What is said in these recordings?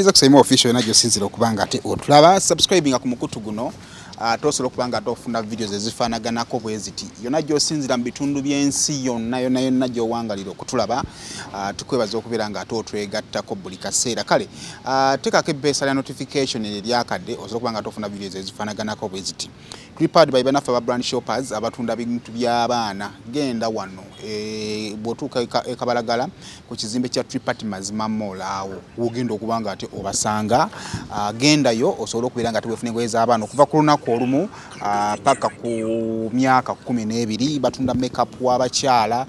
Kusema official najo sinzira okubanga ate otulaba subscribing ku mukutu guno tosolo okubanga atofuna videos ezifanaganako bweziti yona jo sinzira mbitundu byensi yonna jo wangalira okutulaba tukwebaza okubeera nga ate otwegattako buli kaseera kale tekako ebbesa lya notification eryakadde osobola okubanga atofuna videos ezifanaganako bweziti Tripad by banafa ba brand shoppers abatunda bintu by'abaana genda wano botuka ekabalagala ku kizimbe kya Tripad mazima mall awo wogenda okubanga ate obasanga genda yo osobola okubeera nga tubefune ngoyeza abaana okuva ku lunaku olumu paka ku myaka 12 batunda makeup w'abakyala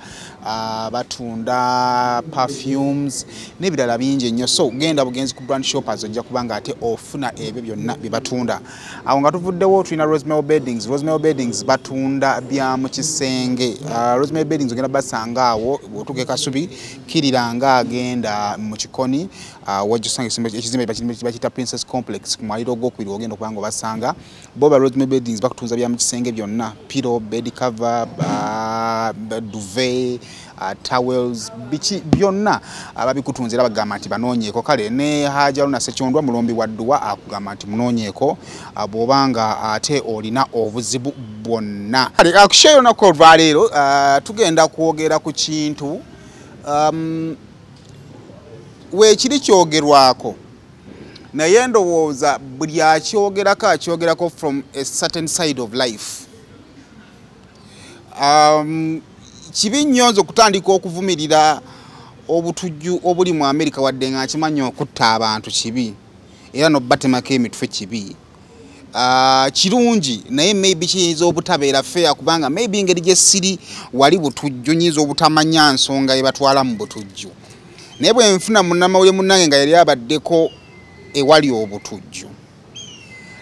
batunda perfumes n'ebirala bingi nnyo so genda bugenzi ku brand shoppers ojja kubanga ate ofuna ebyo byonna bye batunda awo nga tuvuddewo tulina Rosemary Beddings batunda bya mu kisenge Rosemary Beddings ogenda basanga awo otuke kasubi kiriranga agenda mu kikoni wajusanga ekizimbe bakita Princess Complex ku mwaliro gw'okubiri ogenda okubanga basanga boba Rosemary Beddings bakutunza bya mu kisenge byonna pillow bed cover duvet towels bichi byonna ababikutunzira bagamba nti banoonyeeko kale ne Hajaluna Sekyondwa mulombi wadduwa akugamba nti munoonyeeko bw'obanga ate olina obuzibu bwonna kale akushare na ko valero tugenda kwogera ku kintu we kiri kyogerwako naye ndowooza buli akyogerako from a certain side of life kibi nnyo kutandika okuvumirira obutujju obuli mu America wadde nga kimanyi okutta abantu kibi era no batemako emitwe kibi kirungi naye maybe kiyinza obutabeera fair kubanga maybe ngeri gye siri wali butujju nyiza obutamanya nsonga ebatwala mu butujju naye bwe nfuna munnamawulire munnange nga yali abaddeko ewali obutujju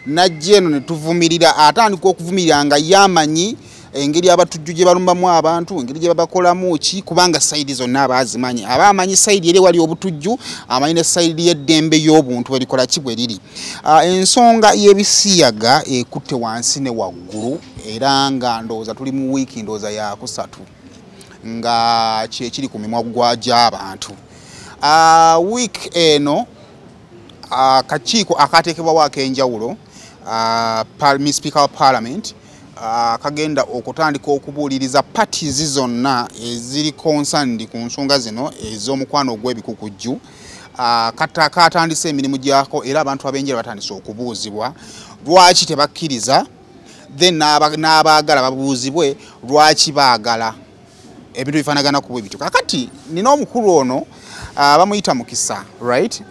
najja eno ne tuvumirira atandika okuvumirira nga yamanyi engeri abatujju gye balumbamu abantu engeri gye babakolamu ki kubanga side zonna abazimanyi abamanyi side eri wali obutujju amanyi ne side y'eddembe y'obuntu bwe kibwe liri ensonga y'ebisiyaga ekutte wansi ne waggulu era nga ndowooza tuli mu wiiki ndowooza ya kusatu nga kyekiri ku mimwa gy'abantu week eno akakiiko akateekebwawo ak'enjawulo Speaker wa Parliament kagenda okutandika okubuuliriza parties zonna eziri concerned ku nsonga zino ez'omukwano gw'ebikukujju katandise emirimu gyako era abantu abenjera batandise okubuuzibwa lwaki tebakkiriza then n'abaagala babuuzibwe lwaki baagala ebintu bifaanagana ku bwe bityo kakati nina omukulu ono bamuyita Mukisa right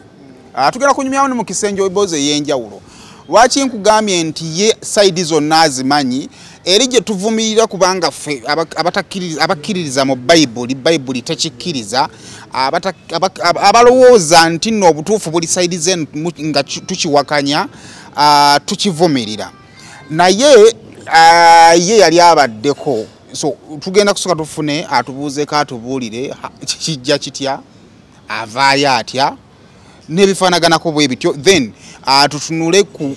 tugenda kunyumyawo ne Mukisa enjoobozi ey'enjawulo lwaki nkugambye nti ye side zonna azimanyi eri gye tuvumirira kubanga ffe abakkiririza mu Bayibuli tekikkiriza abalowooza nti nno obutuufu buli side zenu nga tukiwakanya tukivumirira naye ye yali abaddeko so tugenda kusooka tufune atubuuzeeko atubuulire kijja kitya avaayo atya n'ebifaanaganako bwe bityo then tutunule ku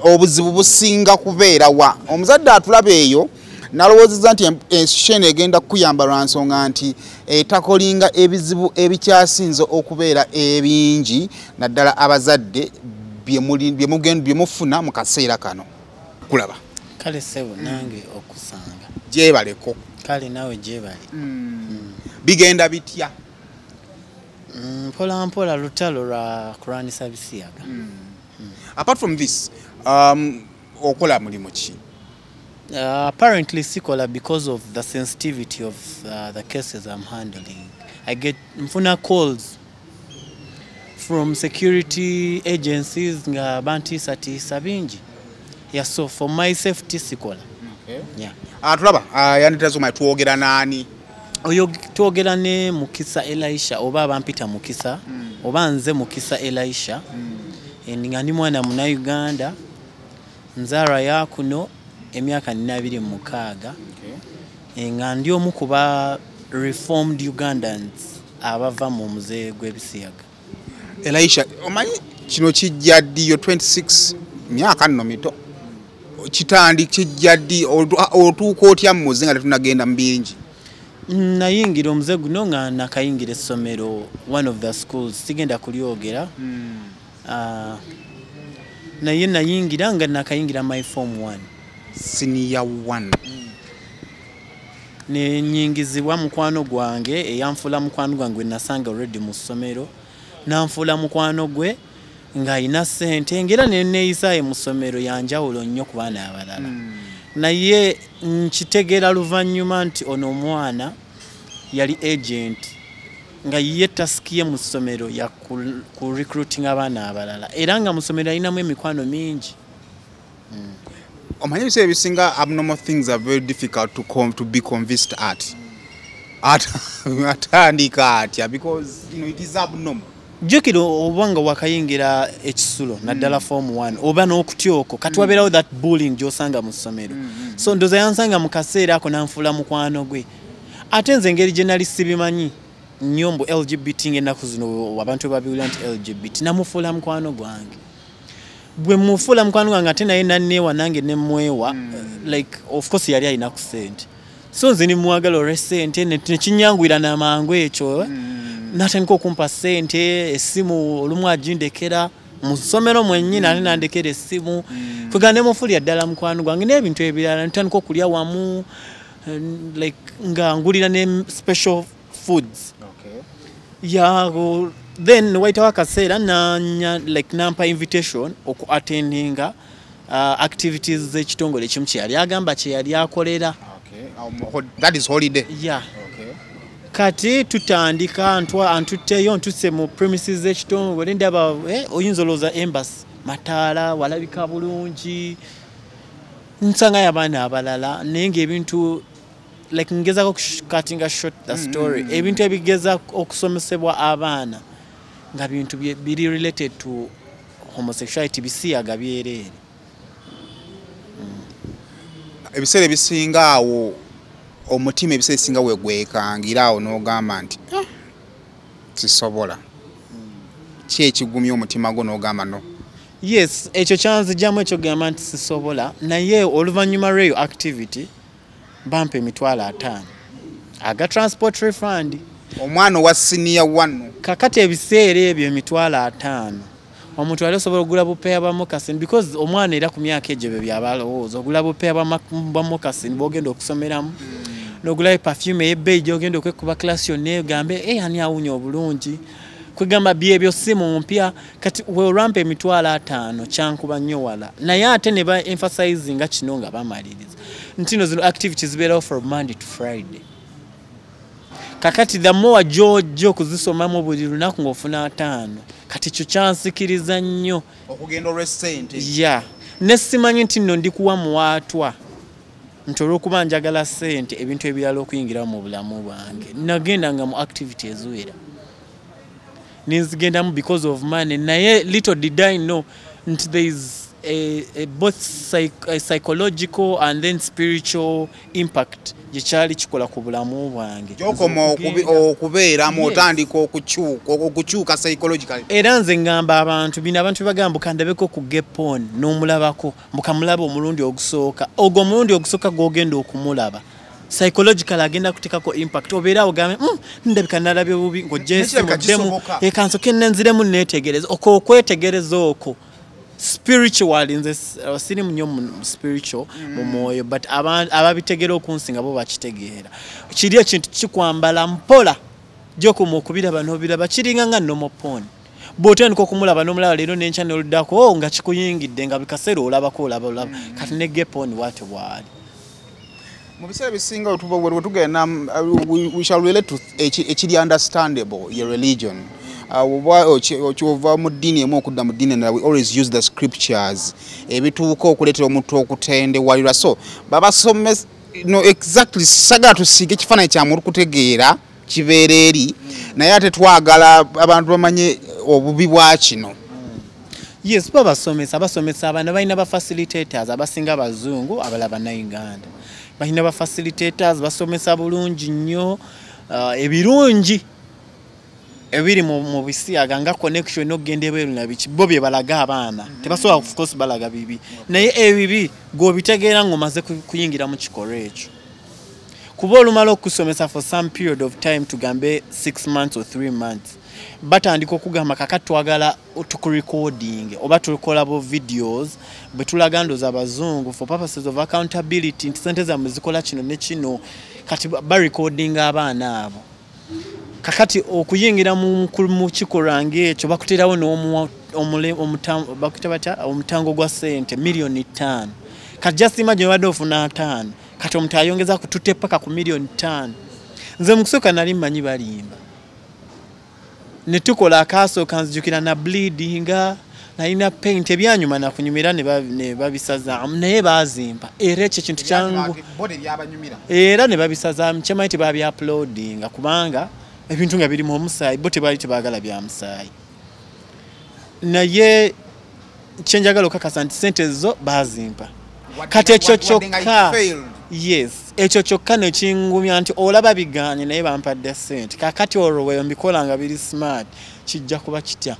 obuzibu businga kubeera wa omuzadde atulaba eyo nalowoozezza nti institution egenda kuyamba lwa nsonga nti etakolinga ebizibu ebikyasinze okubeera ebingi naddala abazadde bye mufuna mu kaseera kano kulaba kale sebo nange okusanga gyebaleko kale nawe gyebali bigenda bitya mpola mpola lutalo lwa kuranisa bisiyaga apart from this okola mulimu ki apparently sikola because of the sensitivity of the cases I'm handling. I get mfuna calls from security agencies nga bantisa bingi so for my safety sikola tulaba yanitazo twogera nani oyo twogera ne Mukisa Elisha oba abampita Mukisa oba nze Mukisa Elisha nga ndi mwana muna Uganda nzara yakuno emyaka 26 nga ndi omu kuba reformed Ugandans abava mu muze gw'ebisiyaga Elisha omanyi kino kijja ddi yo 26 myaka nno mito kitandi kijja ddi otuuka otya mu muze nga tetunagenda mu bingi nayingira omuze guno nga nakayingira essomero one of the schools sigenda kulyogera naye nayingira nga nakayingira my form 1 senior 1 ne nyingizibwa mukwano gwange eyamfula mukwano gwange nasanga already mu ssomero namfula mukwano gwe nga ina sente ngera neneyisaye mu ssomero yanjawulo nnyo ku baana abalala naye nkitegera luvannyuma nti ono omwana yali agent nga ye taskiye mu ssomero ya ku recruiting abaana abalala era nga mu ssomero alinamu emikwano mingi. Omanyi ebiseera ebisinga abnormal things are very difficult to be convinced at atandika atya because it is abnormal. Jukira obanga wakayingira ekisulo naddala form 1 oba n'okutyoko kati wabeerawo that bullying gy'osanga mu ssomero so ndoza yansanga mu kaseera ako nanfula mukwano gwe ate nze engeri gye nali sibimanyi nnyo mbu LGBT ng'ennaku zino abantu babiwulira nti LGBT namufuula mukwano gwange bwe mufuula mukwano gwange ate naye nanneewa nange nemwewa like of course yali alina ku ssente so nze nimwagala olwe ssente nekinyangwira n'amangu ekyo natandika okumpa ssente essimu olumu agindekera mu ssomero mwennyini ate nandekera essimu kwegane mufuulira ddala mukwano gwange n'ebintu ebirala ntandika okulya wamu like nga ngulira ne special foods then waitawo akaseera like nampa invitation oku attendinga activities z'ekitongole ekimu kye yali agamba kye yali akolera. That is holiday. Yeah. Kati tutandika antutteyo ntuse mu premises z'ekitongole ndaba oyinza olowooza embassy mataala walabika bulungi nsanga abaana abalala naye ng'ebintu like ngezako cutting short the story ebintu ebigeza okusomesebwa abaana nga bintu biri related to homosexuality bisiyaga byerere. Ebiseera ebisinga awo omutima ebiseera ebisinga wegwekangira awo n'ogamba nti kisobola ki ekigumya omutima gwo n'ogamba no. Yes, ekyo kyanzijjamu ekyo gamba nti sisobola naye oluvannyuma lw'eyo activity bampa $5,000 aga transport refund omwana wa senior 1 kakati ebiseera ebyo $5,000 omuntu ali osobola okugula bupeya bwa moccasin because omwana era ku myaka egyo bye byabalowooza ogula bupeya bwa moccasin bw'ogenda okusomeramu n'ogulayo perfume ey'ebbeeyi gy'ogenda okwekuba class yonna egambe ani awunya obulungi kwegamba byebyo si mu mpya kati weolwampa $5,000 kyankuba nnyo wala naye ate ne ba emphasizing nga kino nga bamaliriza nti no zino activities zibeerawo from Monday to Friday kakati the more jojo kuzisomamu buli lunaku ng'ofuna 5 kati kyo kyansikiriza nnyo okugenda olw'essente nesimanyi nti nno ndikuwa muwaatwa nti olw'okuba njagala ssente ebintu ebirala okuyingira mu bulamu bwange nagendanga mu activity eziwera ninzigendamu because of money naye little did I know nti there is a both psychological and then spiritual impact jekyali kikola ku bulamu bwange gyokoma okubeeramu otandika okukyuka psychologically era nze ngamba abantu bagamba kandabeko ku gepon n'omulabako mukamulaba omulundi ogusooka ogwo omulundi ogusooka gwogenda okumulaba psychological agenda kutekako impact obeera ogambe ndabika nalabye bubi ng'ogyesimuddemu ekansoke nenziremu neetegereza okwetegereza okwo spiritual nze siri nnyo mu spiritual mu mwoyo but ababitegera okunsinga bo bakitegeera kiri ekintu kikwambala mpola gy'okuma okubiraba n'obiraba kiringa nga nomoponi bw'otandika okumulaba n'omulaba leero n'enkya n'oluddako nga kikuyingidde nga bikaseera olabako olaba kati ne geponi bwatyo bwali. Mu biseera bisinga wetugenda we shall relate to ekiri understandable your religion okyova mu ddiini emu okudda mu ddiini endala we always use the scriptures ebituuka okuleetera omuntu okutendewalirwa so babasomesa exactly sagala tusiige ekifaananyi kya muntu kutegeera kibeera eri naye ate twagala abantu bamanye obubi bwa kino. Yes, abasomesa abaana balina ba facilitators abasinga abazungu abalala bannayuganda balina ba facilitators basomesa bulungi nnyo ebirungi ebiri mu bisiyaga nga connection n'okugenda ebweru na biki bo bye balaga abaana tebasobola of course balaga bibi naye ebibi g'obitegeera ng'omaze kuyingira mu kikolwa ekyo kuba olumala okusomesa for some period of time tugambe 6 months or 3 months batandika okugamba kakati twagala tukurecording oba tukola bo videos betulaga ndoza abazungu for purposes of accountability nti sente zammwe zikola kino ne kino kati barecording abaana abo kakati okuyingira mu kikolwa ng'ekyo bakuterawo omutango gwa sente miliyoni 5 kati just imagine wadde ofuna 5 kati omuntu ayongeza kutute paka ku miliyoni 5 nze mukusooka nali mmanyi balimba ne tukola akasooka nzijukira na bleedinga nalina paint ebyanyuma nakunyumira ne babisazaamu naye bazimba era ekyo kintu kyangu era ne babisazaamu kyamayi tebabya uploadinga kubanga ebintu nga biri mu omusaayi bo tebaali tebagala bya musaayi naye kyenjagala okakasa nti sente zo bazimpa kati ekyo kyokka yes ekyo kyokka nekingumya nti olaba biganye naye bampadde sente kakati olwo bwe mbikola nga biri smart kijja kuba kitya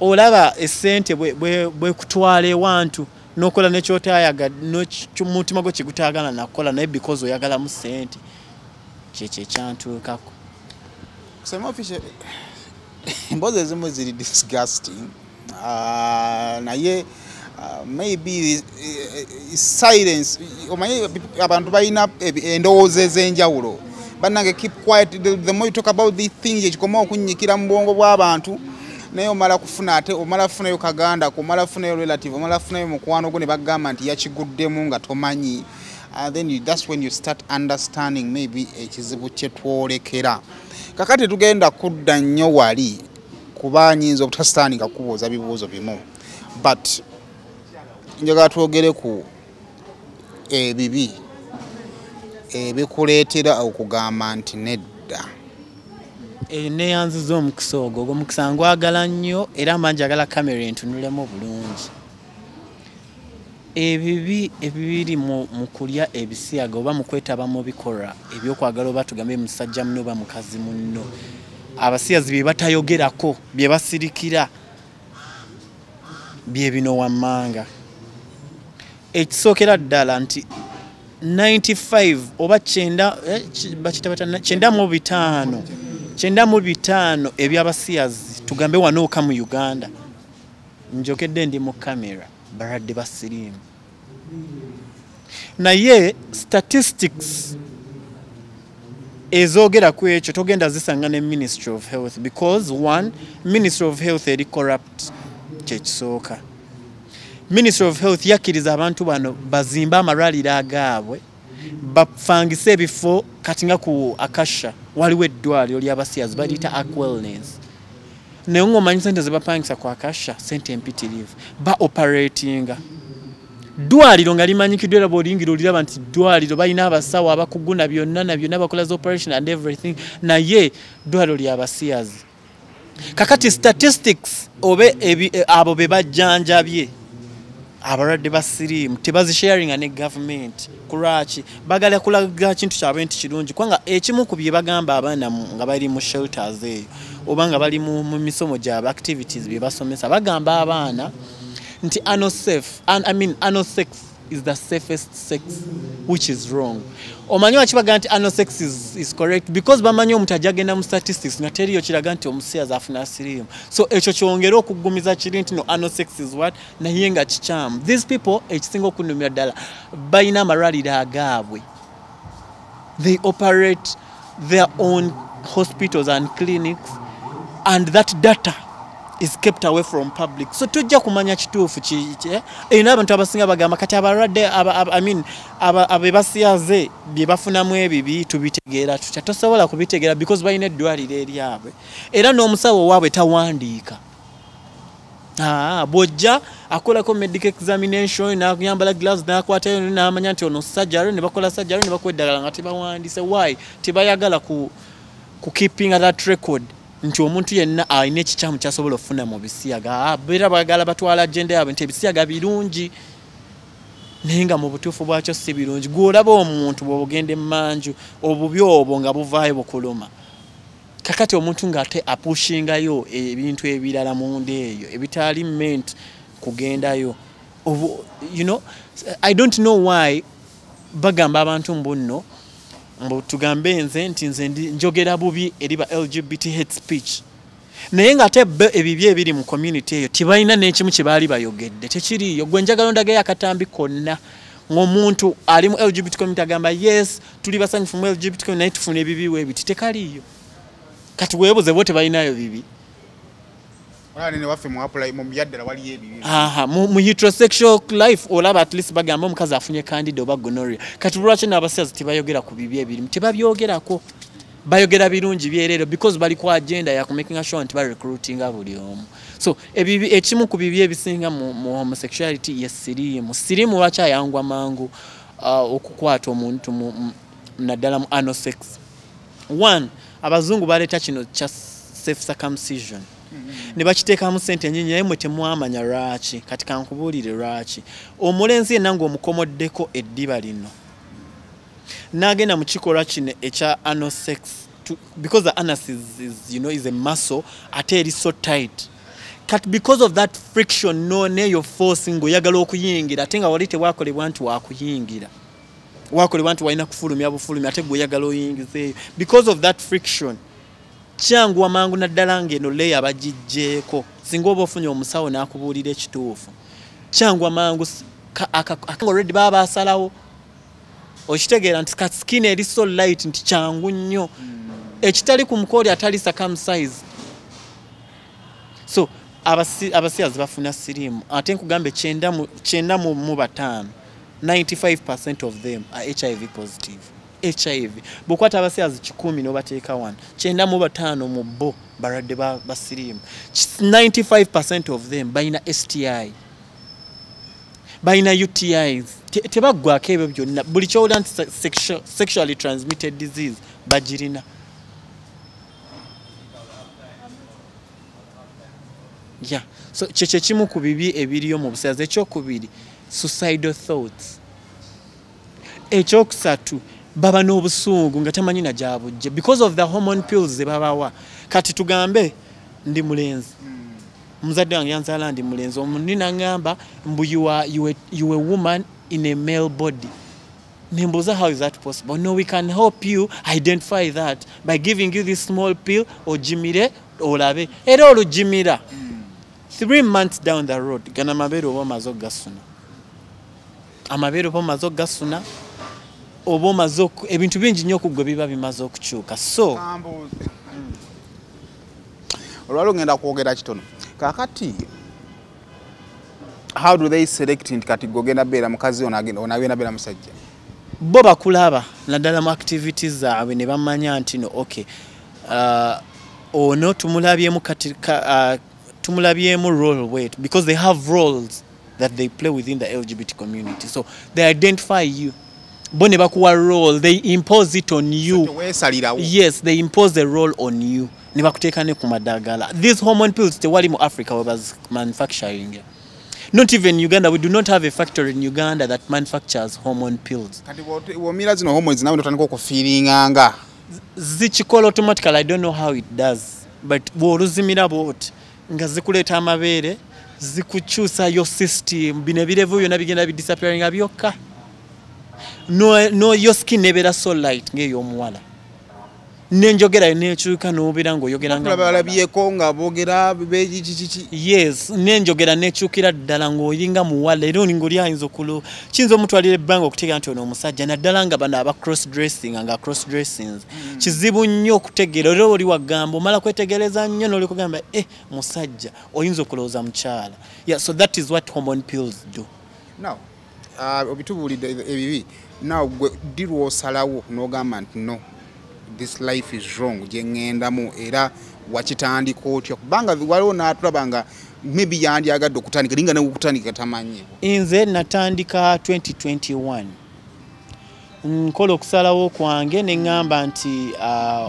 olaba esente bwe kutwala ewantu nokola nekyotayaga mutima gwo kigutagala nakola naye because oyagala mu sente kyekyo ekyantuukako embozi ezimu ziri disgusting naye maybe silence omanyi abantu balina endowooza ez'enjawulo bannange keep quiet the more you talk about these things ekikoma okunyikira mu bwongo bw'abantu naye omala kufuna ate omala kufunayo kaganda omala kufunayo relative omala kufunayo mukwano gwo ne bagamba nti yakiguddemu nga tomanyi then that's when you start understanding maybe ekizibu kyetwolekera kakati tugenda kudda nnyo wali kuba nyinza obutasitaaninga kubuuza bibuuzo bimu but njagala twogere ku ebibi ebikuleetera okugamba nti nedda neyanziza omukisa ogwo omukisa ngwagala nnyo era mangi agala kamera entunulemu bulungi ebibi ebibiri mu kulya ebisiyaga oba mu kwetaba mu bikolwa ebyokwagala oba tugambe musajja muno oba mukazi muno abasiyazi bye batayogerako bye basirikira bye bino wammanga ekisookera ddala nti 95 oba 95 ebyabasiyazi tugambe wanooka mu Uganda njokedde ndi mu kamera baradde basirimu naye statistics ezogera ku ekyo togenda zisanga ne Ministry of Health because one Ministry of Health eri corrupt kyekisooka Ministry of Health yakkiriza abantu bano bazimba amalwaliro agaabwe bafangise ebifo kati nga ku Akasha waliwo eddwaliro ly'abasiyazi baliyita Ark Wellness naye ng'omanyi sente ze bapangisa ku Akasha sente empitirivu ba operatinga ddwaliro nga limanyikiddwa era bw'oliyingira oliraba nti ddwaliro balina abasawo abakuguna byonna na byonna bakola za operation and everything naye ddwaliro ly'abasiyazi kakati statistics obe abo be bajjanjabye abalwadde basiriimu tebazisharinga ne government kulwaki bagala kulaga kintu kyabwe nti kirungi kubanga ekimu ku bye bagamba abaana nga bali mu shelters eyo oba nga bali mu misomo gyabwe activities bye basomesa bagamba abaana nti anal sex is the safest sex, which is wrong. Omanyi wakibaga nti anal sex is correct because bamanyi omuntu ajagenda mu statistics nga teriyo kiraga nti omusiyazi afuna siriimu. So ekyo kyongera okugumiza kiri nti no anal sex is what naye nga kikyamu. These people ekisinga okunnumira ddala balina amalwaliro agaabwe. They operate their own hospitals and clinics and that data is kept away from public. So tujja kumanya kituufu era abantu abasinga bagamba kati abalwadde abebasiyaze bye bafunamu ebibi tubitegeera tutya tosobola kubitegeera because balina eddwaliro eryabwe era n'omusawo waabwe tawandiika. Bw'ojja akolako medical examination n'akuyambala gloves n'akwatayo n'amanya nti ono surgery ne bakola surgery ne bakuwa eddagala nga tebawandiise. Why? Tebayagala ku keeping that record nti omuntu yenna alina ekikyamu kyasobola okufuna mu bisiyaga. Beera bagala batwala agenda yaabwe nti ebisiyaga birungi naye nga mu butuufu bwakyo si birungi. Gw'olaba omuntu bw'ogenda emmanju obubi obwo nga buvaayo bukuluma. Kakati omuntu ng'ate apushingayo ebintu ebirala munda eyo ebitali meant kugendayo. You know, I don't know why bagamba abantu mbuno mbu tugambe nze njogera bubi eriba LGBT hate speech naye nga ate ebibye ebiri mu community eyo tibalina n'ekimu kye baali bayogedde tekiriyo gwe njagala ndagayo akatambi konna ng'omuntu ali mu LGBT community agamba yes tuli basanyufu mu LGBT community naye tufuna ebibi weebiti tekaliyo kati weebuze bo tebalinayo bibi mu heterosexual life olaba at least bagamba omukazi afunye candida oba gonorrhea kati lwaki n'abasyazi tebayogera ku bibi ebirimu tebabyogerako bayogera birungi byerero because bali ku agenda ya making sure nti ba recruiting buli omu so ekimu ku bibi ebisinga mu homosexuality sirimu lwaki ayangwa mangu okukwata omuntu naddala mu anal sex. One, abazungu baleeta kino kya safe circumcision ne bakiteekamu ssente nnyingi naye mwe temwamanya lwaki kati kankubuulire lwaki omulenzi yenna ng'omukomoddeko eddiba lino n'agenda mu kikolwa kino ekya anal sex because the anus is a muscle ate eri so tight kat because of that friction neyo forcing oyagala okuyingira ate nga wali tewaakolebwa nti waakuyingira waakolebwa nti walina kufulumya bufulumya ate gwe oyagala oyingizeeyo because of that friction kyangu amangu naddala ng'eno leya abagijjeeko singa oba ofunye omusawo n'akubuulira ekituufu kyangu amangu already baba basalawo okitegeera nti skin eri so light nti kyangu nnyo ekitali ku mukooli atali circumcised so abasiyazi bafuna sirimu ate nkugambe 95% of them are HIV positive. HIV bukwata abasiyazi 10 n'obateeka 1 95 mu bo baradde basirimu 95% of them bayina STI bayina UTIs tebaggwako ebyo byonna buli kyowulira nti sexually transmitted disease bagirina so kyekyo kimu ku bibi ebiriyo mu busiyazi ekyokubiri suicidal thoughts ekyokusatu baba n'obusungu nga tamanyi na gyabujje because of the hormone pills ze babawa kati tugambe ndi mulenzi muzadde wange yanzaala ndi mulenzi omuntu nangamba mbu you are a woman in a male body nembuuza how is that possible no we can help you identify that by giving you this small pill ojimire olabe era olujimira 3 months down the road gana mabeere oba omaze ogasuna amabeere oba omaze ogasuna oba omaze ebintu bingi nnyo okugwe biba bimaze okukyuka so olwalo ngenda kwogera kitono kakati how do they select nti kati gogenda beera mukazi onagenda beera musajja bo bakulaba naddala mu activities zaabwe ne bamanya nti no okay ono tumulabyemu role weight because they have roles that they play within the LGBT community so they identify you bo ne bakuwa role they impose it on you yes they impose the role on you ne bakuteeka ne ku madagala these hormone pills tewali mu Africa was manufacturing not even Uganda we do not have a factory in Uganda that manufactures hormone pills kati womira zino hormones nawe notandika okufiiringanga zikikola automatically I don't know how it does but bw'oluzimira bwoti nga zikuleeta amabeere zikukyusa your system bino ebirevu byonna bigenda bidisappearing byokka no your skin nebeera so light ng'ey'omuwala nenjogerayo nekyuka n'obeera ng'oyogera ngabalabyeko nga boogera yes nenjogera nekyukira ddala ng'oyinga muwala era ng'oli ayinza kiyinza omutwalira ebbanga okutegeera nti ono omusajja naddala nga bano aba cross dressing nga cross dressings kizibu nnyo okutegeera era oli wagamba omala kwetegereza nnyo n'oli kugamba musajja oyinza okulowooza mukyala so that is what hormone pills do now obitubuulidde ebibi now gwe dirwa osalawo n'ogamba nti no this life is wrong jengendamu era wakitandika otya kubanga waliwo n'atulaba nga maybe yandyagadde okutandika linga nekutandika tamanyi nze natandika 2021 nkola okusalawo kwange neŋŋamba nti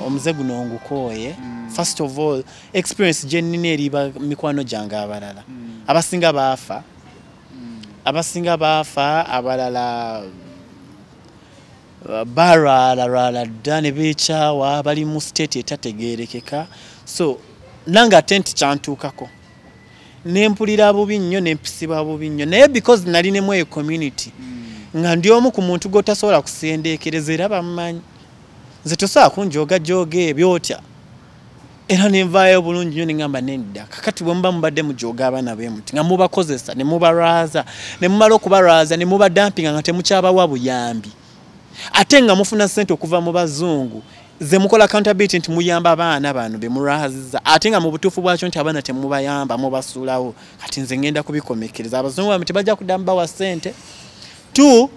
omuze guno ngukooye first of all experience gye nnina eri mikwano gyange abalala abasinga baafa abalala barala dda ne beekyawa bali mu state etategeerekeka so nange ate nti kyantuukako nempulira bubi nnyo nempisibwa bubi nnyo naye because nalinemu eyo community nga ndi omu ku muntu gw'otasobola kusendeekereza era bamumanyi nze tosaa kunjoga joge byotya era nenvaayo bulungi nnyo ne ngamba nedda kakati bwe muba mubadde mujoga abaana b'emuti nga mubakozesa ne mubaraaza ne mumala okubaraaza ne mubadampinga nga temukyabawa buyambi ate nga mufuna ssente okuva mu bazungu ze mukola accountability nti muyamba abaana bano be muraaziza ate nga mu butuufu bwakyo nti abaana temubayamba mubasuulawo kati nze ngenda kubikomekereza abazungu bamwe tebajja kuddamu bawa ssente tu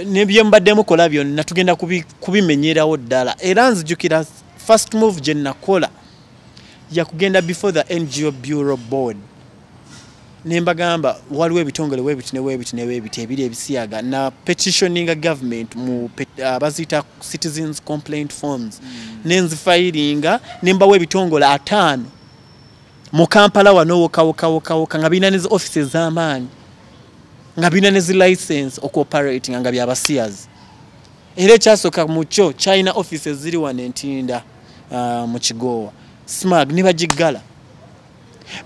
nebye mbadde mukola byonna tugenda kubimenyerawo ddala era nzijukira first move gye nakola yakugenda before the NGO Bureau Board nembagamba waliwo ebitongole webiti ebiri ebisiyaga na petitioning government mu bazita citizens complaint forms nenzifairinga nembawo ebitongole 5 mu Kampala wano woka nga bina nezi offices z'amaanyi nga bina nezi license okoperating nga byabasiyaz era ekyasooka mukyo China offices ziri wano Ntinda mu Kigowa smag ne bagiggala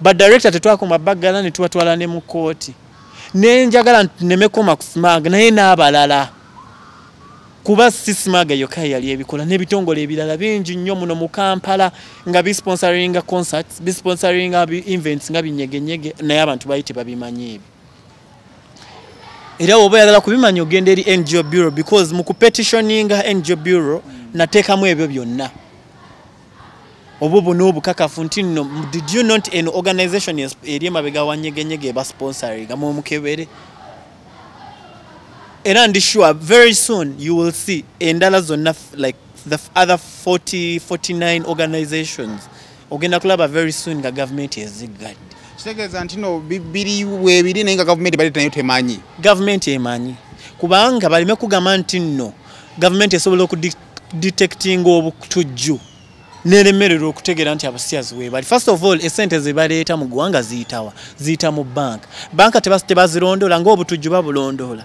but director tetwakoma baggala ne tubatwala ne mu kooti nenjagala nemekoma ku smag naye n'abalala kuba si smag yokka yali ebikola n'ebitongole ebirala bingi nnyo muno mu Kampala nga bisponsoringa concerts bisponsoringa events nga binyegenyege naye abantu bayi tebabimanyi ebyo era oba yalala kubimanya ogenda eri NGO Bureau because mu kupetitioninga NGO Bureau nateekamu ebyo byonna obubu n'obukakafu nti nno did you not an organization eri emabega wanyegenyege eba sponsoring mu mukebere era ndi sure very soon you will see endala zonna like the other 49 organizations ogenda kulaba very soon nga government ezigadde kitegeeza nti no bibiri webiri naye nga government bali nayo temanyi government emanyi kubanga balime kugamba nti nno government esobola okudetecting obutujju neremerera okutegeera nti abasiyazi webali first of all esente zebaleeta mu ggwanga ziyita mu banka tebazirondola ng'obutujju babulondola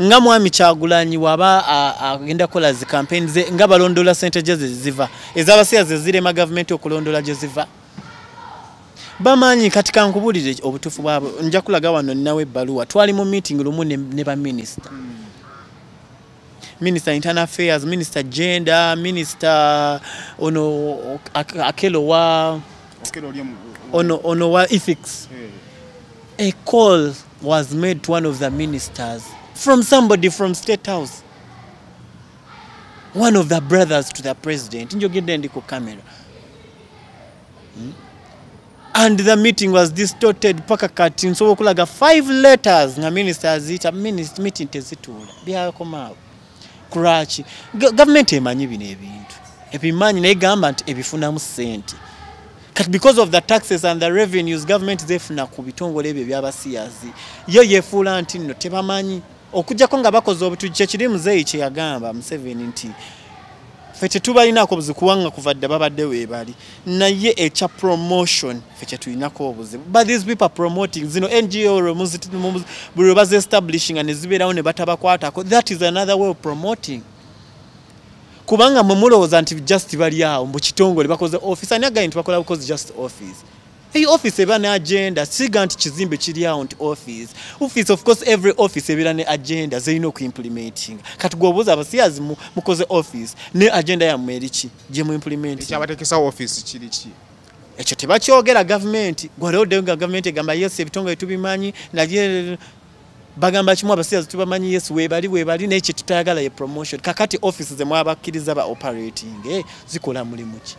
nga mwami Kyagulanyi waba agenda kola zi campaign ze nga balondola sente gye ziva ez'abasiyazi zirema government okulondola gye ziva bamanyi kati kankubulire obutuufu bwabo nja kulaga wano ninawe ebbaluwa twali mu meeting lumu ne ba minister Minister Internal Affairs, Minister Gender, Minister ono Akelo wa ono wa ethics. A call was made to one of the ministers from somebody from State House. One of the brothers to the president. Njogende ndiko camera. And the meeting was distorted paka kati so okulaga 5 letters nga ministers ita meeting tezitula. Bya komao. Kurachi government emanyi bino ebintu ebimanyi naye gamba nti ebifunamu ssente kati because of the taxes and the revenues government zefuna ku bitongole ebyo byabasiyazi yo yefuula nti nno tebamanyi okujjako nga bakoze obutujje kiri muzeeyi kye yagamba Museveni nti ffe tetubalinako buzikuwanga kuvadde babadde weebali naye ekya promotion ffe kyetulinako obuzibu but these people promoting zino NGO buli bazi-establishing ne zibeerawo ne batabakwatako that is another way of promoting kubanga mwe mulowooza nti just bali awo mbu kitongole bakoze office ani agaye nti bakola bukozi just office hey office eba ne agenda siga nti kizimbe kiri awo nti office of course every office ebera ne agenda zeyina okuimplementing kati gwobuuza abasiyazi mukoze office ne agenda ya mweriki gye mu implement ekyabateekesa office kiri ki ekyo tebakyogera government gwalewoddeyo nga government egamba yes ebitongole tubimanyi naye bagamba kimu abasiyazi tubamanyi yes webali naye kye tutayagala ye promotion kakati office ze mwabakkiriza ba operating zikola mulimu ki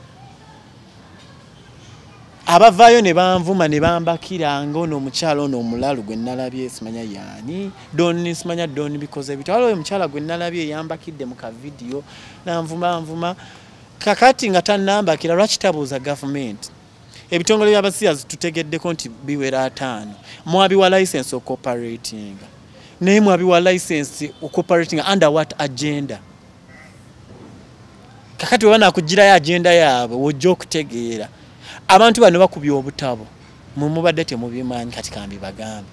abavaayo ne banvuma ne bambakira ngono omukyalo ono omulalu gwe nalabye simanya yaani simanya doni because ebitalo omukyala gwe nalabye yambakidde mu ka video nanvuma kakati nga tannambakira lwaki tabuuza government ebitongole by'abasiyazi tutegeddeko nti biwera 5 mwabiwa license okoperating naye mwabiwa license okoperating under what agenda kakati wabana kugirayo agenda yaabwe wojja okutegeera abantu bano bakubye obutabo mubadde temubimanyi kati kambi bagambe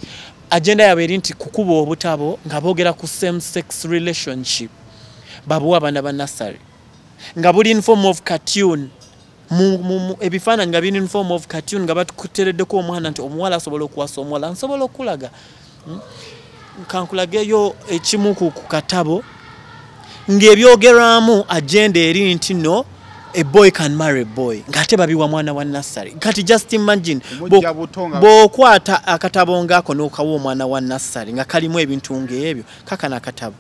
agenda yaabwe eri nti kukuba obutabo nga boogera ku same sex relationship babuwa abaana ba nursery nga buli in form of cartoon ebifaananyi nga biri in form of cartoon nga batutereddeko omwana nti omuwala asobola okuwasa omuwala nsobola okulaga kankulageyo ekimu ku katabo ng'ebyogerwamu agenda eri nti no a boy can marry a boy ng'ate babiwa mwana wa nursery kati just imagine bw'okwata akatabo ng'ako n'okawa omwana wa nursery nga kalimu ebintu ng'ebyo kakana akatabo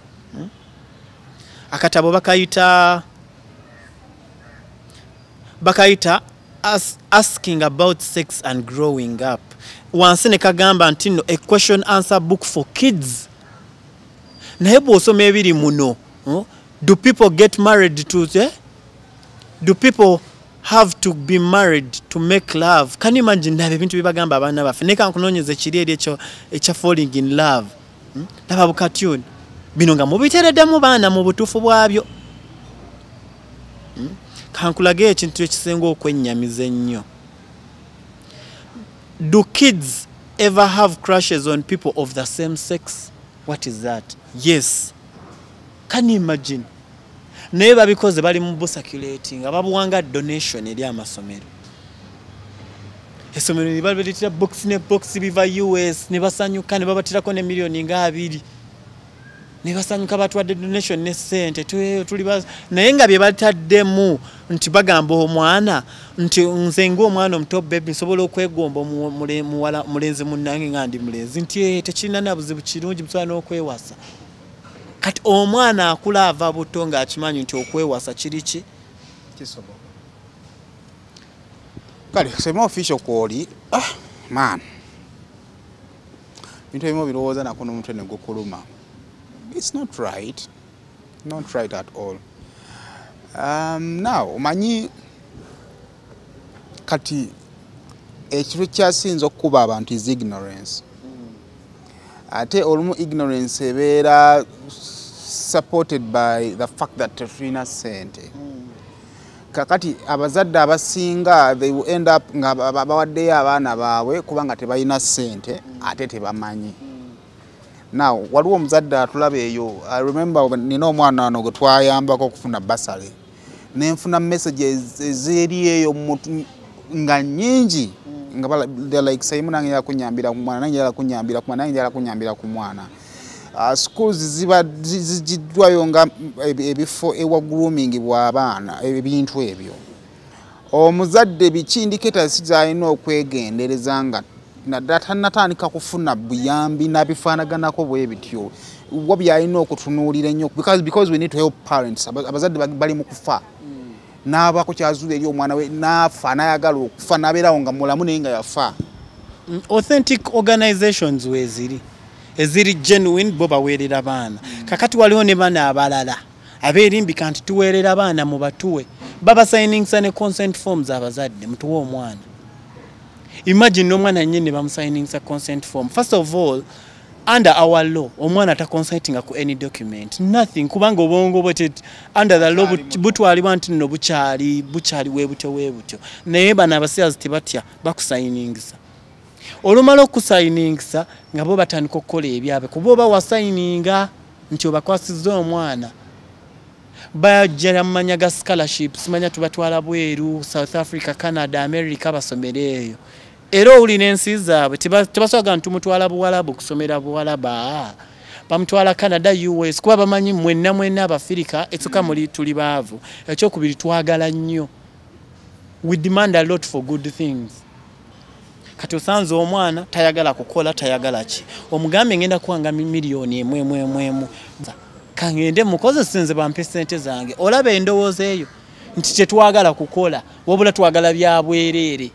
akatabo bakaita asking about sex and growing up wansi ne kagamba nti no a question answer book for kids naye bw'osoma ebiri muno do people get married to do people have to be married to make love? Can you imagine that ebintu bibagamba abaana baffe ne kankunoonyeza ekiri eri ekya falling in love laba bukatuni bino nga mubiteereddemu baana mu butuufu bwabyo kankulage ekintu ekisenga okwennyamiza ennyo. Do kids ever have crushes on people of the same sex? What is that? Yes. Can you imagine? Naye babikoze bali mu circulating ababuwanga donation eri amasomero. Essomero ne baleetera box ne box biva US ne basanyuka ne babatirako ne millioni nga 2. Ne basanyuka batwadde donation ne sente tuli naye nga bye bataddemu nti bagamba omwana nti nze ng'omwana omuto baby nsobola okwegomba mulenzi munnange nga ndi mulenzi nti tekirina na buzibu kirungi busobola n'okwewasa. Kati omwana akula ava buto ng'akimanyi nti okwewasa kiri ki kisoboka. Kale sema official kwoli man bintu ebimu birowooza nako n'omutwe ne gukuluma. It's not right. Not right at all. Now, omanyi kati ekintu kyasinza okuba abantu is ignorance. Ate olumu ignorance ebeera supported by the fact that tulina ssente. Kakati abazadde abasinga they will end up nga bawaddeyo abaana baabwe kubanga tebalina ssente ate tebamanyi. Now, waliwo omuzadde atulaba eyo. I remember nina omwana wano gwe twayambako okufuna basale. Nenfuna messages ezeri eyo nga nnyingi. Nga they're like say munange njagala kunnyambira ku mwana, nange njagala kunnyambira ku mwana, nange njagala kunnyambira ku mwana. Schools ziba zijiddwayo nga ebifo ewa grooming bw'abaana ebintu ebyo. Omuzadde biki indicators z'alina okwegendereza nga natandika kufuna buyambi n'abifaanaganako bwe bityo ubwo byalina okutunuulira ennyo because we need to help parents. Abazadde bali mu kufa n'aba ku kyazuula eri omwana we n'afa n'ayagala okufa n'abeerawo nga mulamu naye nga yafa. Authentic organizations eziri genuine bo baweerera baana. Kakati waliwo ne baana abalala abeerimbika nti tuweerera baana mu batuwe baba signingsa ne consent forms abazadde mutuwe omwana. Imagine no mwana nyine bamusigning sa consent form. First of all, under our law, omwana ta consenting ku any document. Nothing. Kubanga obongo bote under the law butwali bantu no buchali webuto. Naye bana abasales tibatya bakusigningsa. Olumala okusigningsa nga bo batandika okukola ebyabe. Kuboba wasigninga nti obakwasizza omwana. Bajja manyaga scholarships manya tubatwala bweru South Africa, Canada, America basomera eyo. Era olina ensi zaabwe tebasobola nti mutwala buwalabu kusomera buwalaba bamutwala Canada, US kuba bamanyi mwenna Abafirika etsuka muli tuli baavu. Ekyokubiri twagala nnyo. We demand a lot for good things. Kati osanze omwana tayagala kukola tayagala ki. Omugambe ngenda kuwanga milioni emwe. Kangende mukoze sinze bampe sente zange. Olaba endowooza eyo nti tetwagala kukola wabula twagala bya bwerere.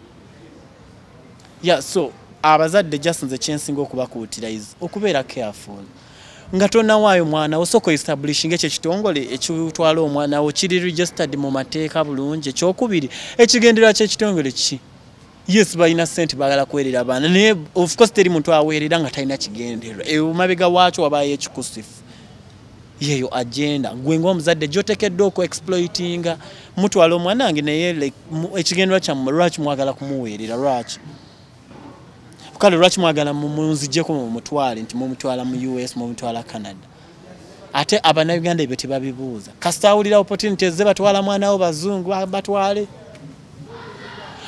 Yeah, so abazadde just nze kyensinga okubakuutira is okubeera careful. Nga tonnawaayo mwana osoko establishing ekyo ekitongole ekitwala omwana wo kiri registered mu mateeka bulungi. Ekyokubiri ekigendera ky'ekitongole ki. Yes, balina ssente bagala kwerera abaana naye of course teri muntu aweerera nga talina kigendererwa. Mabega waakyo wabaayo ekikusifu. Yeyo agenda gwe ng'omuzadde gy'oteekeddwa exploitinga mutwala omwana wange naye like ekigendera kyammwe lwaki mwagala kumuweerera lwaki. Kale lwaki mwagala munzijjeko mumutwale nti mumutwala mu US mumutwala Canada. Ate Abannayuganda ebyo tebabibuuza. Kasita awulira opportunities ze batwala mwana wo bazungu batwale.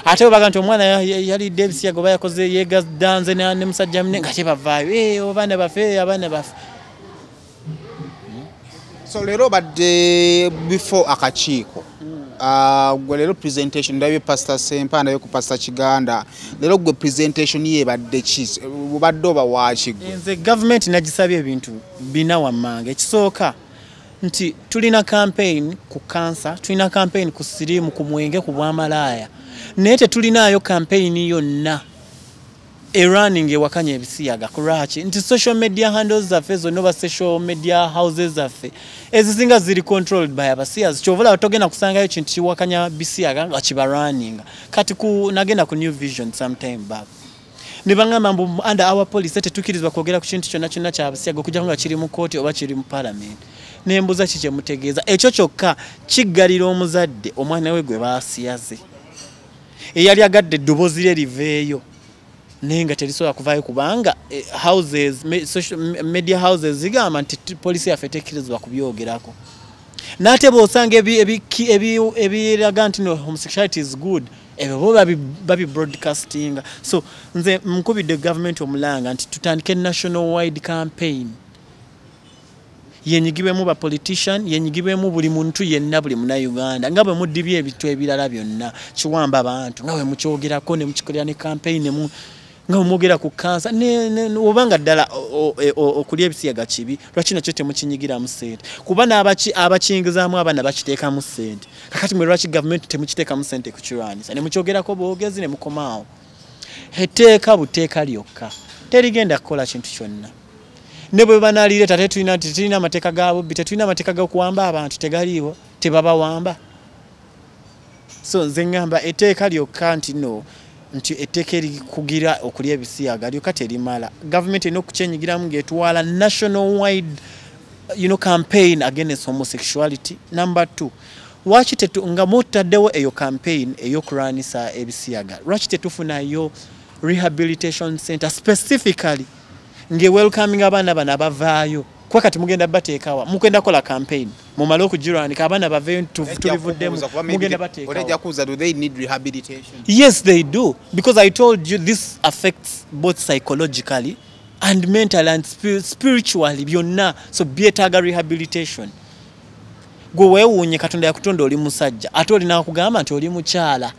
Ate obaga nti omwana yali Davis yagoba yakoze yega danze ne musajja munne nga tebavaayo. Abaana bafe. So lero badde before akakiiko gwe lero presentation ndabye Pastor Sempa ndabye ku Pastor Kiganda lero gwe presentation ye badde ki badde oba waaki nze government nagisabye ebintu bina wammanga ekisooka nti tulina campaign ku cancer tulina campaign ku sirimu ku mwenge ku bwamalaaya naye tetulinayo campaign yonna running ewakanya ebisiyaga kulwaki nti social media handles zaffe zonna oba social media houses zaffe ezisinga ziri controlled by abasiyazi kyovula togenda kusangayo kintu kiwakanya bisiyaga nga kiba running kati nagenda ku New Vision sometime back ne bangamba mbu under our policy tetukirizibwa kwogera ku kintu kyonna kyonna kyabasiyaga okujja nga kiri mu kooti oba kiri mu parliament nembuza kikye mutegeeza ekyo kyokka kiggalira omuzadde omwana we gwe baasiyaze eyali agadde eddoboozi lye liveeyo nenga terisobola kuvaayo kubanga houses social media houses zigamba nti police yaffe tekirizibwa kubyogerako n'ate bw'osanga ebiraga nti no homosexuality is good ebyo bo babi broadcasting so nze nkubidde government omulanga nti tutandike national wide campaign yenyigibwemu ba politician yenyigibwemu buli muntu yenna buli muna Uganda nga bwe muddibye ebitu ebirala byonna kiwamba abantu nga bwe mukyogerako ne mukikolera ne campaign mu nga mugera ku kansa obanga ddala okulya ebisiyaga kibi lwaki nakyo temukinyigira mu ssente kuba n'abakingizaamu abaana bakiteeka mu ssente kakati mwe lwaki gavumenti temukiteeka mu ssente kukirwanisa ne mukyogerako boogezi ne mukomaawo etteeka buteeka lyokka terigenda kukola kintu kyonna ne bwe banalireeta tetulina amateeka gaabo tetulina amateeka g'okuwamba abantu tegaliiwo tebabawamba so nze ngamba etteeka lyokka nti no nti etteeka erikugira okulya ebisiyaga lyokka terimala government erina okukyengiramu ng'etwala national wide campaign against homosexuality. Number 2, lwaki nga mutaddewo eyo campaign ey'okulwanisa ebisiyaga lwaki tetufunayo rehabilitation center specifically welcoming abaana bano abavaayo kuba kati mugenda bateekawa mugenda kola campaign mumale okugirwanika abaana baveeyo tulivuddemu mugenda bateekawa. Do they need rehabilitation? Yes, they do, because I told you this affects both psychologically and mentally and spiritually byonna, so byetaaga rehabilitation. Gwe weewuunye Katonda yakutonda oli musajja ate olina akugamba nti oli mukyala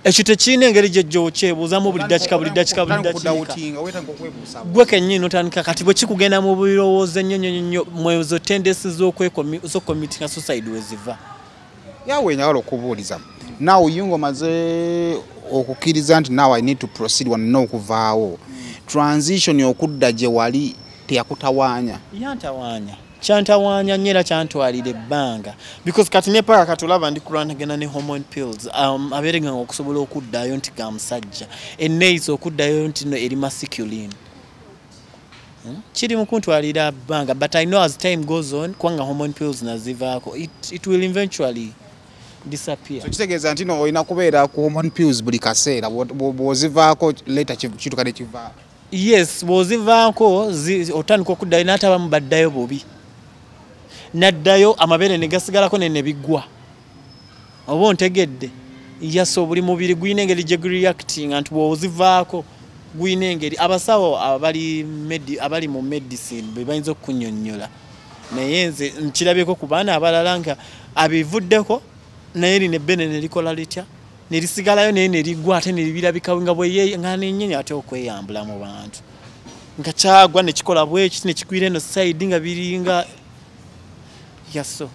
ekyo tekiina engeri gy'okyebuuzamu buli dakika gwe kennyini otandika kati bwe kikugenda mu birowoozo ennyo mwezo tendensi z'okommitting suicide we ziva. Yawe njagala okubuuliza nawe yungo maze okukkiriza nti now I need to proceed wanna okuvaawo transition okudda gye wali teyakutawaanya? Yantawaanya, kyantawaanya nyera kyantwalira ebbanga because kati ne paka katulaba ndi kulwanagana ne hormone pills abeerenga okusobola okuddayo nti ga musajja enneeyisa okuddayo nti no eri masculine kiri mu kuntwalira bbanga, but I know as time goes on kwanga hormone pills nazivaako it will eventually disappear. So kitegeeza nti no olina kubeera ku hormone pills buli kaseera bw'ozivaako later kituuka ne kivaa? Yes, bw'ozivaako otandika okuddayo n'atabamu baddayo bubi naddayo amabeere ne gasigalako ne biggwa oba ontegedde yaso buli mubiri gwina engeri gye reacting nti bw'ozivaako gwina engeri abasawo abali mu medicine be bayinza okukunnyonnyola naye nze nkirabyeko ku baana abalala nga abivuddeko naye lino ebbene ne likola litya ne lisigalayo naye ne liggwa ate ne libirabikawo nga nga nennyini ate okweyambula mu bantu nga kyagwa ne kikola bweki ne kikwira eno side nga biringa yaso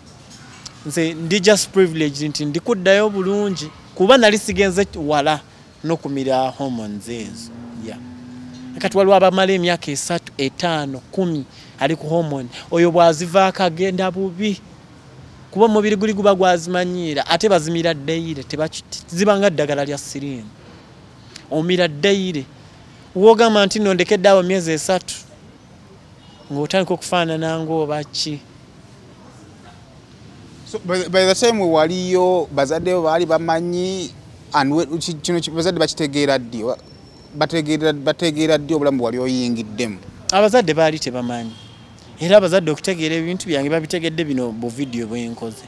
nze ndi just privileged nti ndikuddayo bulungi kuba nali sigenze wala n'okumira hormones ezo. Kati waliwo abamala emyaka 3, 5, 10 ali ku hormone oyo bwazivaako agenda bubi kuba omubiri guli guba gwazimanyiira ate bazimira ddeyire zibanga ddagala lya siriimu omira ddeyire wogamba nti no ndekedde awo emyezi 3 ng'otandika okufaanana ng'oba ki. So by the time waliyo bazadde baali bamanyi kino bazadde bakitegeera ddi bategeera ddi obulamu wali oyingiddemu? Abazadde baali tebamanyi era abazadde okutegeera ebintu byange babitegedde bino bu video bwenkoze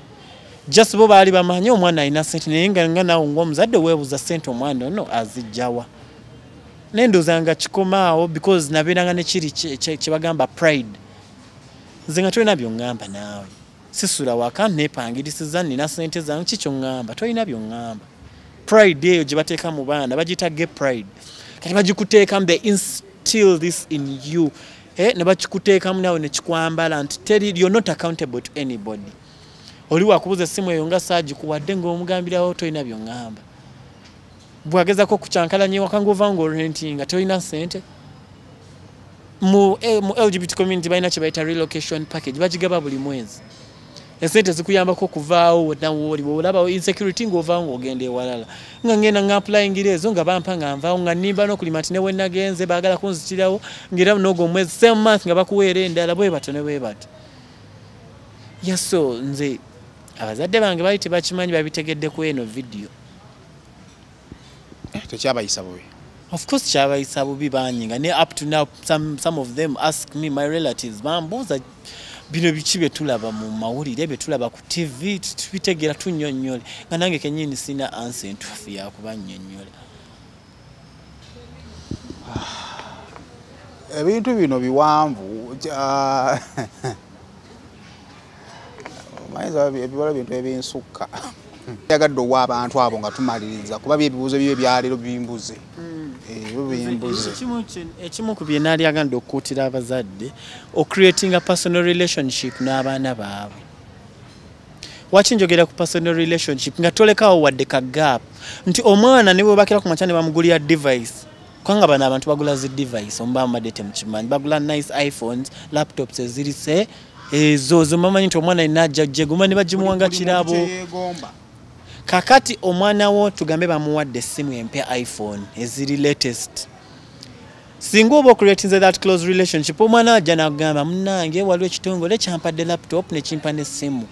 just bo baali bamanyi omwana alina ssente naye nga nawe ng'omuzadde weebuuza ssente omwana ono azijjawa nendooza nga kikomaawo because nabeeranga ne kiri kye bagamba pride nze nga tolina byongamba naawe sisula waka nepangirisiza nina sente zange kikyo ngamba tolina byongamba pride eyo gye bateeka mu baana bagiyita gay pride kati bagikuteekamu they instill this in you ne bakikuteekamu nawe nekikwambala nti you're not accountable to anybody oli wakubuza essimu eyo nga saagikuwadde ng'omugambirawo tolina byongamba bwagezako kucyankalanya ewaka ng'ova ng'orentinga tolina sente mu LGBT community balina kye bayita relocation package bagigaba buli mwezi esente zikuyambako okuvaawo nawooli bwolaba insecurity ng'ovaawo ng'ogenda ewalala nga ngenda ng'applyingira ezo nga bampa nga nvaawo nga nimba n'okulima ti ne we nagenze baagala kunzitirawo ng'era n'ogwo omwezi same month nga bakuweera endala bwe bato ne bwe bato yaso nze abazadde bange baali tebakimanyi babitegedde ku eno video tekyabayisa bubi of course kyabayisa bubi banyinga ne up to now some of them ask me my relatives bambuuza bino biki bye tulaba mu mawulire bye tulaba ku TV tubitegera tunnyonnyole nga nange kenyini sina answer entuufu yakubannyonnyola ebintu bino biwanvu mayinza ebibala bintu ebinsukka yagadde ow'abantu abo nga tumaliriza kuba byebibuuzo byo ebyaleero bimbuze ekimu ku bye naali agenda okukuutira abazadde ocreating a personal relationship n'abaana baabwe waki njogera ku personal relationship nga tolekawo wadde ka gap nti omwana ne bwebakira ku makya ne bamugulira device kubanga bano abantu bagula zi device omuba amadde temukimanyi bagula nice iPhones laptops ezirise ezo zomamanyi nti omwana inajja jeguma ne bagimuwanga kirabo kakati omwana wo tugambe bamuwadde essimu empya iPhone eziri latest singa oba creating that close relationship omwana ajja nagamba munnange waliwo ekitongole kyampadde laptop nekimpa n'essimu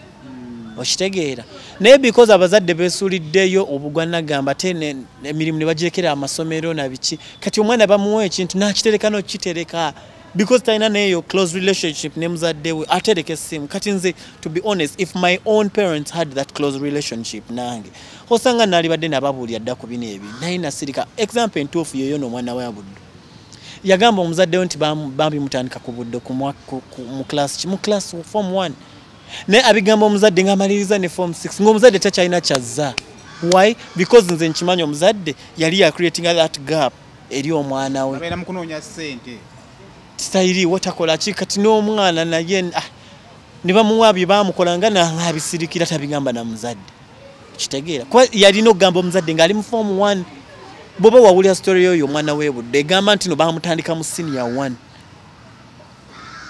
okitegeera naye because abazadde beesuuliddeyo obugwa nagamba te emirimu ne bagirekera amasomero na biki kati omwana bamuwa ekintu nakitereka n'okitereka because talina neyo close relationship ne muzadde we atereka essimu kati nze to be honest if my own parents had that close relationship nange osanga nalibadde nababuulya dda ku bino ebi naye nasirika example entuufu yoyo n'omwana we abuddu yagamba omuzadde we nti bambi mutandika ku budde mu class form 1 naye abigamba omuzadde ng'amaliriza ne form 6 ng'omuzadde takyalina kyazza why because nze nkimanyi omuzadde yali ya creating that gap eri omwana we abeera mu kunoonya ssente titayiri watakola ki kati n'omwana naye ne bamuwa bye bamukolanga n'abisirikira tabigamba na muzadde kitegeera kuba yalina okugamba omuzadde ng'ali mu form 1 bwoba wawulira story yoyo omwana weebudde egamba nti no bamutandika mu senior 1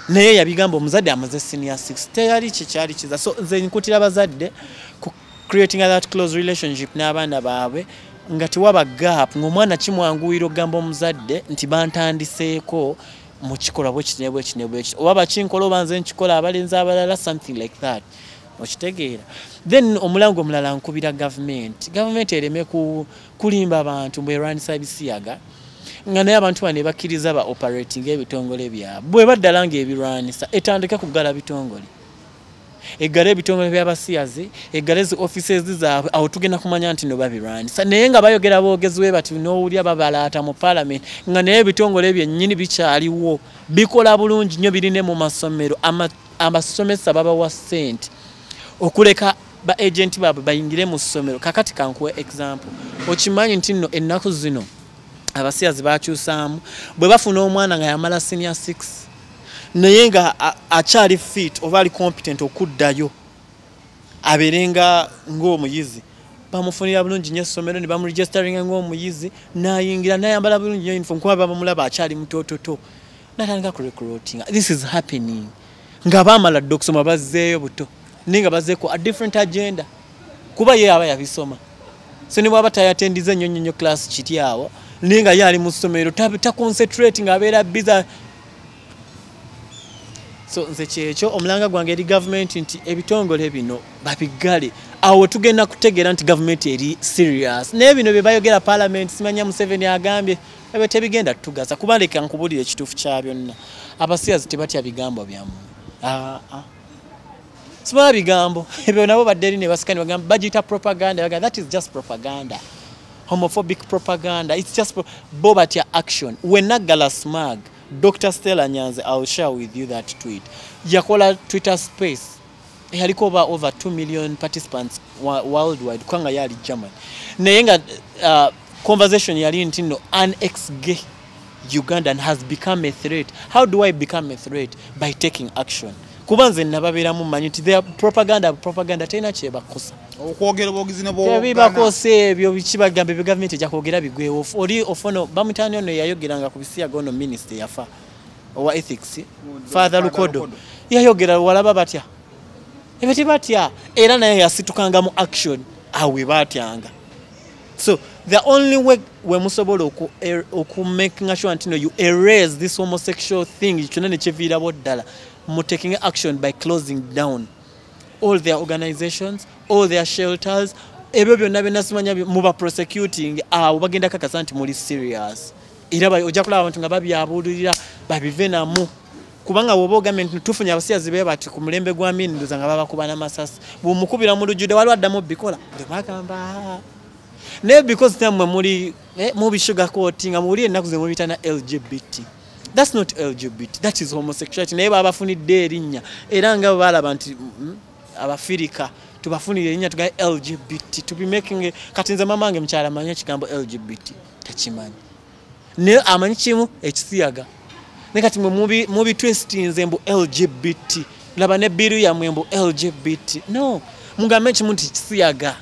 naye yabigamba omuzadde amaze senior 6 teyali kikyali kiza so nze nkutira abazadde ku creating that close relationship n'abaana baabwe nga tewaba gap ng'omwana kimwanguwira okugamba omuzadde nti bantandiseeko mu kikolwa bwe oba bakinkola oba nze nkikola abalenzi abalala something like that okitegeera then omulango omulala nkubira government ereme kulimba abantu bwerwanisa ebisiyaga nga naye abantu bane bakkiriza ba operating ebitongole byabwe bwe baddala ng'ebirwanisa etandika kugala bitongole eggala ebitongole by'abasiyazi eggala ezi offices zaabwe awo tugenda kumanya nti no babirwanisa naye nga bayogera boogezi we bati n'owulya babalaata mu parliament nga naye ebitongole byennyini bikyaliwo bikola bulungi nnyo birine mu masomero amasomesa babawa ssente okuleka ba agenti baabwe bayingire mu ssomero kakati kankuwa example okimanyi nti nno ennaku zino abasiyazi bakyusaamu bwe bafuna omwana nga yamala senior 6 naye nga akyali fit oba ali competent okuddayo abeerenga ng'omuyizi bamufunira bulungi nnyo essomero ne bamuregisteringa ng'omuyizi n'ayingira n'ayambala bulungi nnyo uniform kuba bamulaba akyali mutoototo n'atandika ku recruiting this is happening nga baamala dde okusoma bazzeeyo buto naye nga bazzeeko a different agenda kuba ye aba yabisoma so ne bwaba tayatendize nnyo class kiti awo naye nga ye ali mu ssomero taconcentrate nga abeera biza so nze kyekyo omulanga gwange eri gavumenti nti ebitongole bino babigale awo tugenda kutegeera nti gavumenti eri serious naye bino bye bayogera parliament simanya Museveni agambye ebyo tebigenda tugaza kuba leka nkubulira ekituufu kya byonna abasiyazi tebatya bigambo byamu simala bigambo ebyo nabo badde eri ne basikani bagamba bagiyita propaganda that is just propaganda homophobic propaganda it's just bo batya action we naggala smag Dr. Stella Nyanze, I'll share with you that tweet. Yakola Twitter space. Yaliko over 2 million participants worldwide. Kwanga yali German. Nayenga conversation yali ntino an ex-gay Ugandan has become a threat. How do I become a threat? By taking action. Kubanze nababera mu manyuti their propaganda tena cheba kosa. Okwogera bogizi ne bo. Tebiba kose ebyo bikibagambe be government ejakogera bigwe oli ofono bamutani ono yayogeranga ku bisiya gono minister yafa owa ethics Father Lukodo yayogera walaba batya ebeti batya era naye yasitukanga mu action awe batyanga. So the only way we musobola oku making sure until you erase this homosexual thing ichonane chevira bodala mu taking action by closing down all their organizations, all their shelters, ebyo byonna benasimanya muba prosecuting bagenda kakasa nti muli serious. Era ojja kulaba abantu nga babyabulirira babivenamu kubanga wobo government tufunya abasiyazi be bati ku mulembe gwa minduza nga babakuba n'amasasi bumukubira mu lujude wali waddamu bikola bagamba ne because tamwe muri mubi sugar coating amuli enaku ze mubitana LGBT. That's not LGBT, that is homosexuality. Naye babafunidde erinnya era nga balaba nti abafirika tubafunire erinnya tugaye LGBT to be making katinze mamange mkyala manya kigambo LGBT takimanyi ne amanyi kimu ekisiyaga ne kati mubi twistinze mbu LGBT laba ne biru ya mbu LGBT no mugambe kimu nti kisiyaga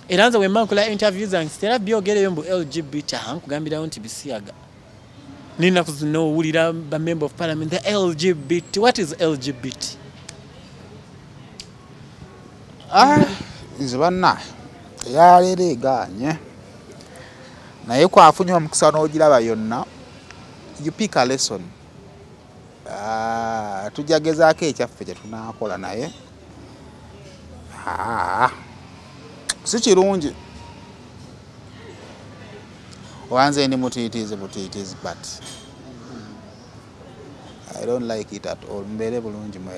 era nze wemba nkola interviews and stera byogereyo mbu LGBT nkugambirawo nti bisiyaga nina kuzino wulira ba member of parliament the LGBT. What is LGBT? Nze banna yalere ganye naye kwafunye omukisa n'ogiraba yonna you pick a lesson. Tujagezaako ekyaffe kye tunaakola naye si kirungi wanze ni mutiitiizi butiitiizi but I don't like it at all. Mbere bulungi mwera.